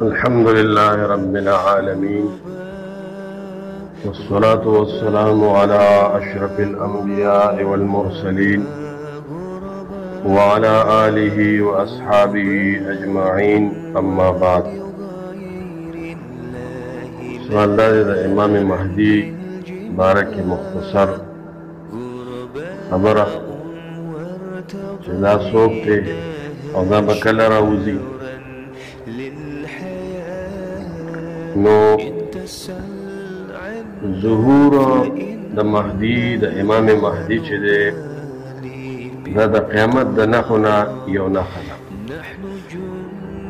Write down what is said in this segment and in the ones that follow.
अल्हम्दुलिल्लाहि रब्बिल आलमीन वस्सलातु वस्सलामु अला अशरफिल अंबिया वल मुरसलीन व अला आलिहि व अस्हाबिहि अजमाइन अम्मा बाद। सवाल इमाम महदी बारक मुख्तसर खबर दा सोख थे और दा बकल राउजी नो ظهور د مهدی د امام مهدی چې دا د قیامت د نخونه یو نخه ده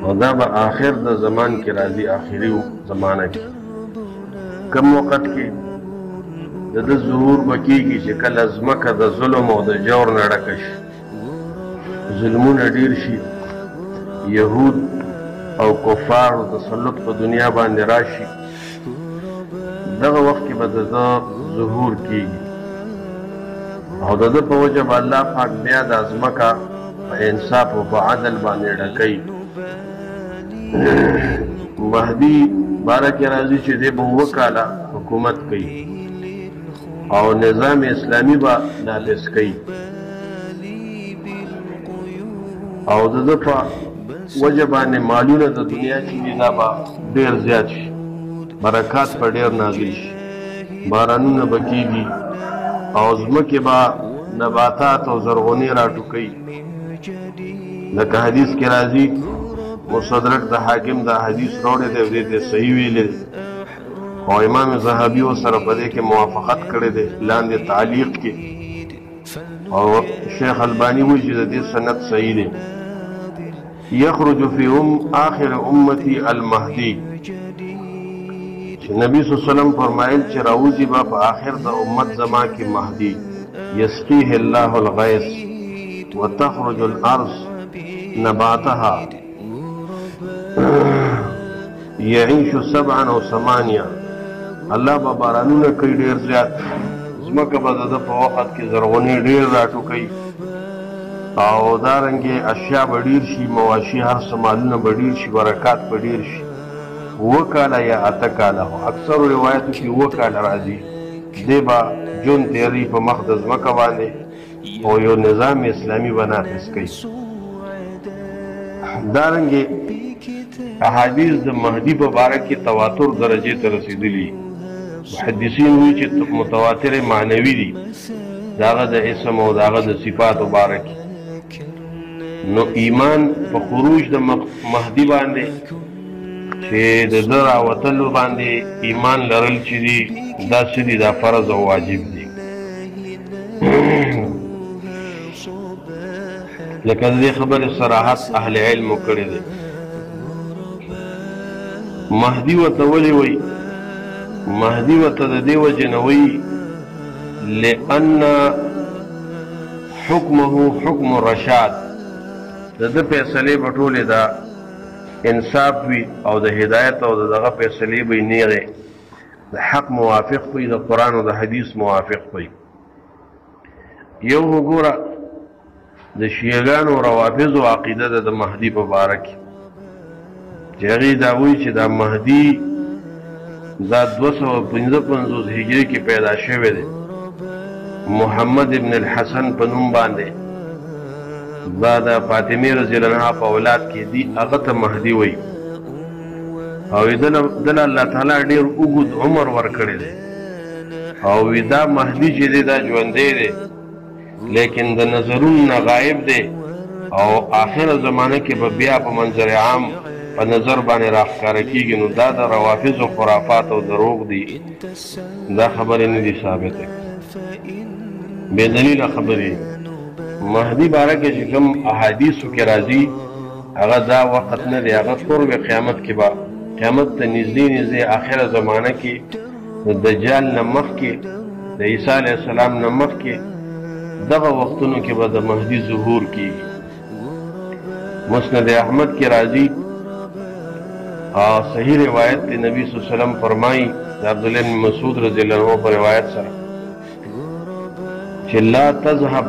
او دا به آخر د زمان کې راځي، آخري زمانه کې کم وخت کې د ظهور بکیږي چې کله ځمکه د ظلم او د جور نه ډکه شي، ظلمونه ډیر شي، یهود او کفار تسلط په دنیا باندې راشي، دغه وخت کې به د ظهور کیږي او د په وجه به الله پاک بیا د ځمکه په انصاف او په عدل باندې ډکوي. مهدي باره کې راځي چې دی به 2 کاله حکومت کوي او نظام اسلامي به نافذ کوي او د په وجه باندې مالونه د دنیا چې دا به ډېر زیات شي، برکات په ډېر نازل شي، بارانونه به کېږي او ځمکې به نباتات او زرغونې راټوکوي. لکه حدیث کې راځي، مستدرک د حاکم دا حدیث راوړی دی، دې ته صحیح ویلی دی او امام ذهبي ورسره په دې کې موافقت کړی دی لاندې تعلیق کې، او شیخ الباني وایي چې د دې سند صحیح دی. یخرج فی آخر امتی المهدی، نبی صلی اللہ علیہ وسلم فرمائل چې راوزی با په آخر د امت زما کې مهدی، یسقیه الله الغیث وتخرج الارض نباتها یعیش 7 او 8، الله به بارانونه کوي ډیر زیات، ځمکه به د په وخت کې زرغونې ډیر راټوکوي او دارنګې اشیاء به ډیر شي، مواشي هر څه مالونه به ډیر شي، برکات به ډیر شي. 2 کاله یا 8 کاله، اکثر روایتو کې 2 کاله راځي، دی به جون تیری په مخ د ځمکه باندې او یو نظام اسلامي به نافذ کوي. دارنګې احادیث د مهدي په باره کې تواتر درجې ته رسېدلي، محدثین وایي چې متواتر معنوي دي، داغه د اسم او داغه د صفاتو باره کې. نو ایمان په خروج د مهدي باندې چې د ده راوتلو باندې ایمان لرل چې دي دا څه دي، دا فرض او واجب دي. لکه د دې خبرې صراحت اهل علمو کړی دی. مهدي ورته ولې وایي؟ مهدي ورته د دې وجې نه وایي لأن حکمه حکم الرشاد، د ده فیصلې به ټولې د انصاف وي او د هدایت او دغه فیصلې به نیغې د حق موافق وي، د قرآن او د حدیث موافق وي. یو وګوره د شیعګانو روافضو عقیده ده د مهدي په باره کې چې هغې دا وایي چې دا مهدي دا 255 هجري کې پیدا شوی دی، محمد ابن الحسن په نوم باندې، دا د فاطمه رضی الله عنها په اولاد کې دی، هغه ته مهدي وایي او دله الله تعالی ډېر اوږد عمر ورکړی دی او دا مهدي چې دی دا ژوندی دی لیکن د نظرونو نه غایب دی او آخره زمانه کې به بیا په منظر عام په نظر باندې راښکاره کېږي. نو دا د روافضو خرافات او دروغ دي، دا خبرې نه دي ثابته، بې دلیله خبرې. مهدي باره کې چې کوم احادیثو کې راځي هغه دا وخت نه دی، هغه قرب قیامت کې به، قیامت ته نږدې آخره زمانه کې د دجال نه مخکې، د عیسی علیه السلام نه مخکې دغه وختونو کې به د مهدي ظهور کېږي. مسند احمد کې راځي او صحیح روایت دی، نبی صلی الله علیه وسلم فرمایي د عبدالله بن مسعود رضی الله عنه په روایت سره چې لا تذهب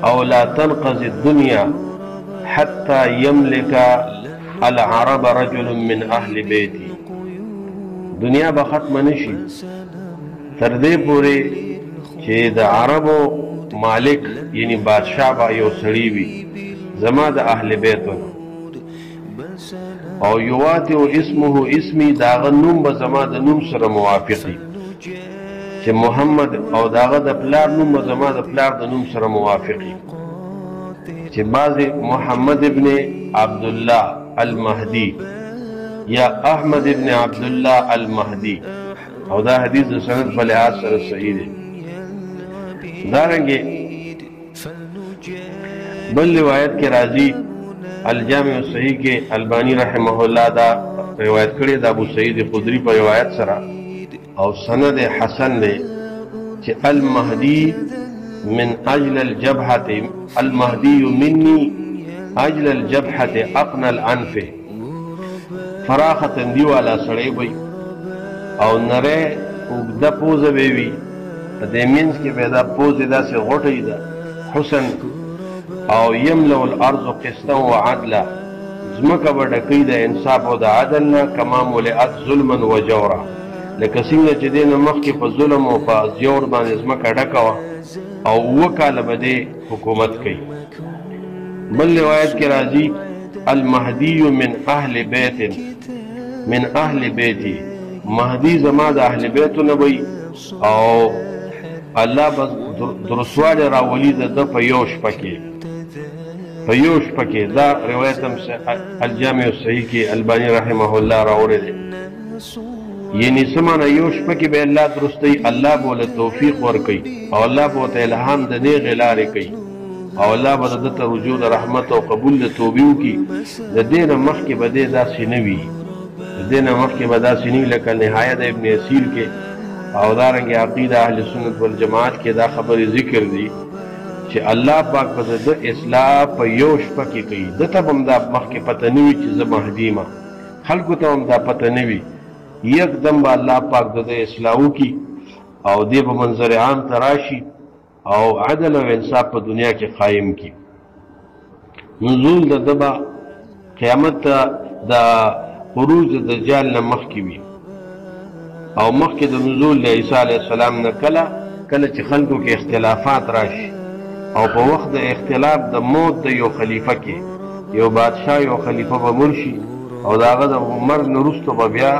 او لا تنقضي الدنيا حتى يملك العرب رجل من اهل بیتی. دنیا به ختم نشي تر دې پورې چې د عربو مالک یعنی بادشاہ به یو سړی وي زما د اهل بیتونه، او یواتی و اسمه اسمی داغه نوم به زما د نوم سره موافقي، چې محمد او داغه د پلار نوم به زما د پلار د نوم سره موافقي، چې بعضې محمد ابن عبدالله المهدی یا احمد ابن عبدالله المهدی، او دا حدیث د سند په لحاظ سره صحیح دی. دارنګې بل روایت کې راځي الجامع الصحیح کې البانی رحمه الله دا روایت کړی د ابو سعید خدری په روایت سره او سند حسن دی چې المهدی من اجل الجبهه المهدی مني اجل الجبهه اقنى الانف. فراخه تندی والا سړی وي او نره اوږده پوزه به وي، په دې منځ کې به دا پوزه داسې غوټۍ ده حسن، او یملو الارض قسطا وعدلا، ځمکه به ډکوي د انصاف او د عدل نه، کما ملئت ظلما و جورا، لکه څنګه چې دې نه مخکې په ظلم او په جور باندې ځمکه ډکه وه او 7 کاله به دې حکومت کوي. بل روایت کې راځي المهدی من اهل بیت من اهل بیتی، مهدی زما د اهل بیتونه وي او الله بس درسواله راولي د په یو شپه کې. دا روایت هم الجامع الصحیح کې البانی رحمه الله راوړی دی، یعنی سمانه یو شپه کې به الله درستی، الله بوله توفیق ورکوي او الله بوته الهام د نیغې لارې کوي او الله به د ته رجوع د رحمت او قبول د توبې وکړي. د دې نه مخکې به دې داسې نه وي، د دې نه مخکې به داسې نه وي لکه نهایه د ابن اسیر کې او دارنګې عقیده اهل سنت والجماعت کې دا خبرې ذکر دي چې الله پاک به د اصلاح په یو شپه کې کوي. دته به هم دا مخکې پته نه وي چې زه مهدي یم، خلکو ته هم دا پته نه وي، یکدم به الله پاک د اصلاح وکړي او دې به منظر عام ته راشي او عدل او انصاف په دنیا کې قایم کی. نزول د دبا قیامت د خروج دجال نه مخکې وي او مخکې د نزول د عیسی علیه السلام نه کله چې خلکو کې اختلافات راشي او په وخت د اختلاف د موت د یو خلیفه کې یو بادشاه یو خلیفه به مړ شي او د هغه د مرګ نه وروسته به بیا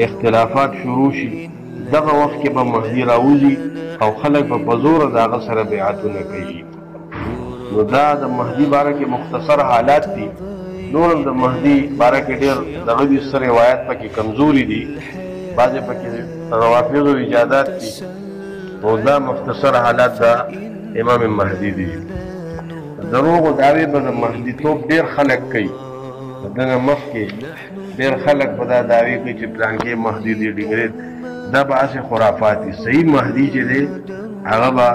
اختلافات شروع شي. دغه وخت کې به مهدي راوځي او خلک به په زوره د هغه سره بیعتونه کوي. نو دا د مهدي باره کې مختصر حالات دي، نور هم د مهدي باره کې ډېر دغه دي څه روایت پکې کمزوري دي، بعضې پکې روافض او ایجادات دي، نو دا مختصر حالات د امام مهدي دي. دروغ او دعوې به د مهدیتوب ډېر خلک کوي، د نه مخکې ډېر خلک به دا دعوې کوي چې پلانکې مهدي دي ډنګرې، دا به هسې خرافات دي. صحیح مهدي چې دی هغه به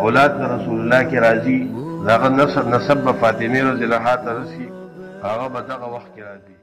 اولاد د رسول الله کې راځي، د هغه نسب به فاطمې رضی الله عنها ته رسي، هغه به دغه وخت کې راځي.